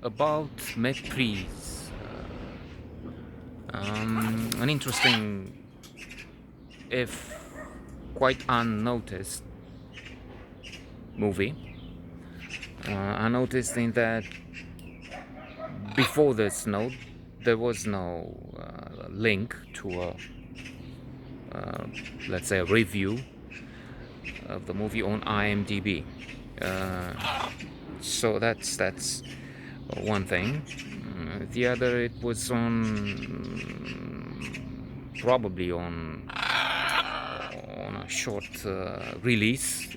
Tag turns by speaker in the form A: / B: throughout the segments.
A: About Meprises, an interesting, if quite unnoticed, movie. I noticed in that before this note, there was no link to a, let's say, a review of the movie on IMDb. So that's one thing. The other, it was on probably on a short release.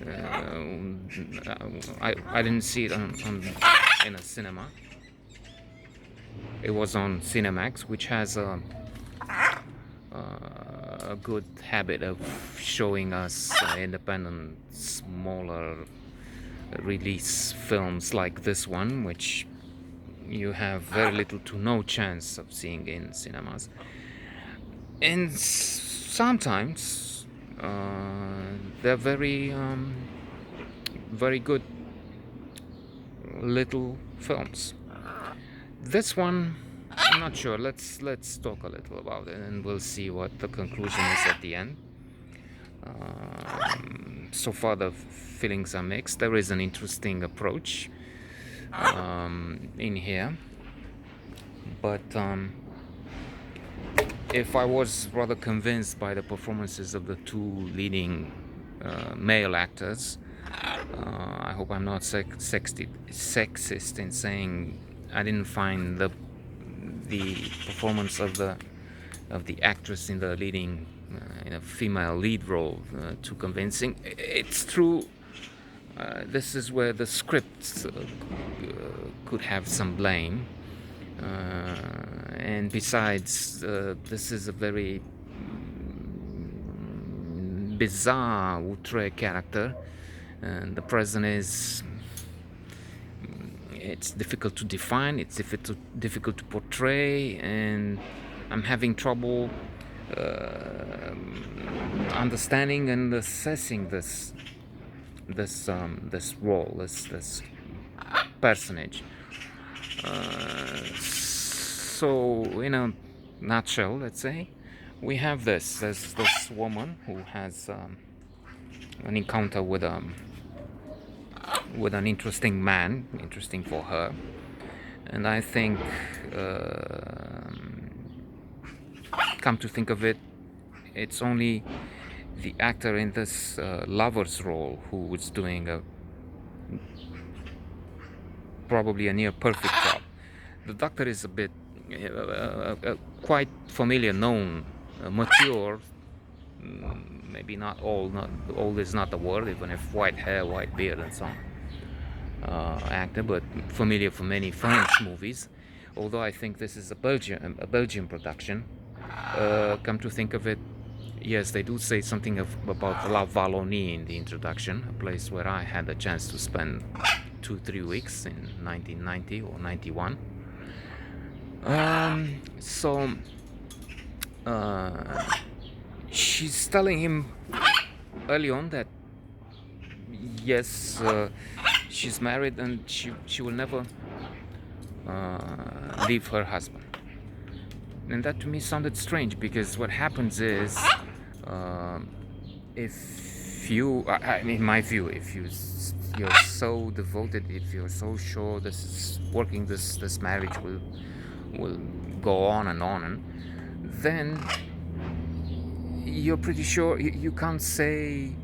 A: I didn't see it in a cinema. It was on Cinemax, which has a good habit of showing us independent, smaller release films like this one, which you have very little to no chance of seeing in cinemas. And sometimes they're very good little films. This one, I'm not sure. Let's talk a little about it, and we'll see what the conclusion is at the end. So far, the feelings are mixed. There is an interesting approach in here, but if I was rather convinced by the performances of the two leading male actors, I hope I'm not sexist in saying I didn't find the performance of the actress in the leading in a female lead role too convincing. It's true. This is where the script could have some blame. And besides, this is a very bizarre outre character, and the present is, it's difficult to define, it's difficult to portray, and I'm having trouble understanding and assessing this role, this personage. So in a nutshell, let's say, we have this woman who has an encounter with an interesting man, interesting for her, and I think, come to think of it, it's only the actor in this lover's role who is doing probably a near perfect job. The doctor is a bit quite familiar, known, mature, maybe not old is not the word, even if white hair, white beard and so on, actor, but familiar for many French movies, although I think this is a Belgian production. Come to think of it, yes, they do say something about La Wallonie in the introduction, a place where I had the chance to spend 2-3 weeks in 1990 or 91. So she's telling him early on that yes, she's married and she will never leave her husband. And that to me sounded strange, because what happens is, if you, in my view, if you're so devoted, if you're so sure this marriage will go on, and then you're pretty sure you can't say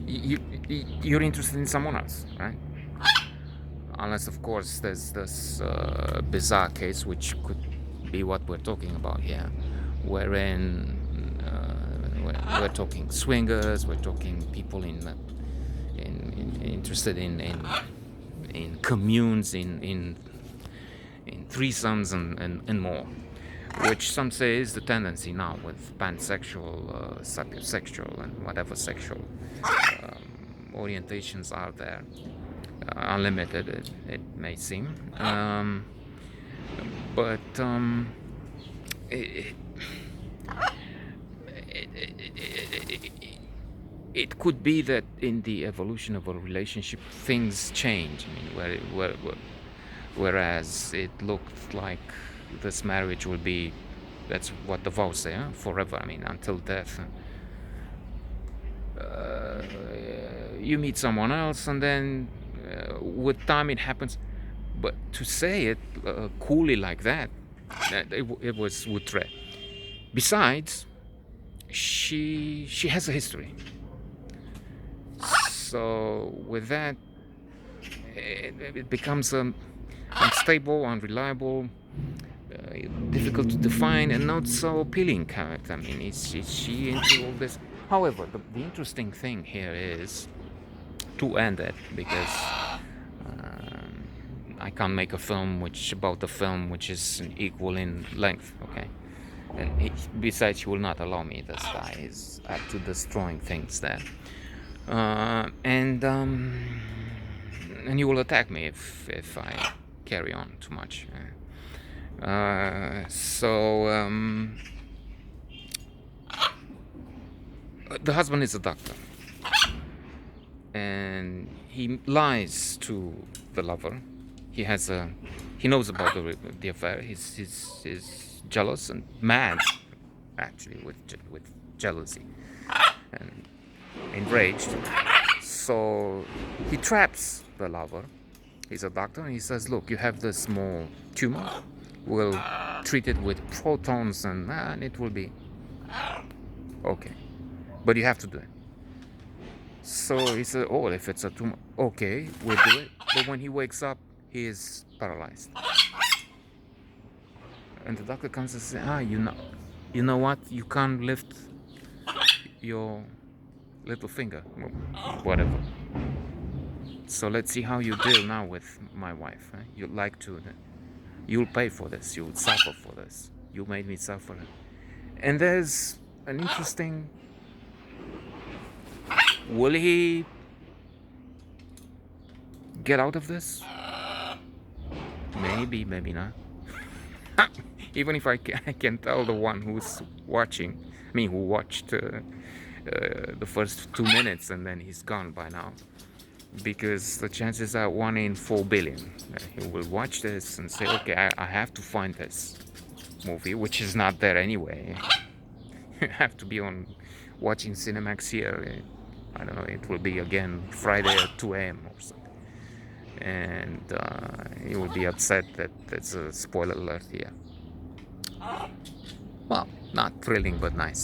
A: you're interested in someone else, right? Unless, of course, there's this bizarre case, which could be what we're talking about here, wherein we're talking swingers, we're talking people interested in communes, in threesomes and more, which some say is the tendency now with pansexual, sapiosexual, and whatever sexual orientations are there. Unlimited, it may seem, but it could be that in the evolution of a relationship, things change. I mean, whereas it looked like this marriage will be, that's what the vows say, huh? Forever. I mean, until death. You meet someone else, and then with time it happens. But to say it coolly like that, it was outre. Besides, she has a history. So with that, it becomes unstable, unreliable, difficult to define, and not so appealing character. I mean, is she into all this? However, the interesting thing here is to end it, because I can't make a film about the film which is equal in length. Okay, and besides, he will not allow me. This guy is up to destroying things there, and you will attack me if I carry on too much. The husband is a doctor, and he lies to the lover. He knows about the affair. He's jealous and mad, actually, with jealousy and enraged. So he traps the lover. He's a doctor, and he says, "Look, you have this small tumor. We'll treat it with protons, and it will be okay. But you have to do it." So he said, "Oh, if it's a tumor, okay, we'll do it." But when he wakes up, he is paralyzed. And the doctor comes and says, you know what? You can't lift your little finger, whatever. So let's see how you deal now with my wife. You'd like to, you'll pay for this. You'll suffer for this. You made me suffer. And there's an interesting, will he get out of this? Maybe, maybe not. Even if I can tell the one who's watching, who watched the first 2 minutes and then he's gone by now, because the chances are 1 in 4 billion. He will watch this and say, okay, I have to find this movie, which is not there anyway. You have to be on watching Cinemax here. I don't know, it will be again Friday at 2 a.m. or something. And he will be upset that there's a spoiler alert here. Well, not thrilling, but nice.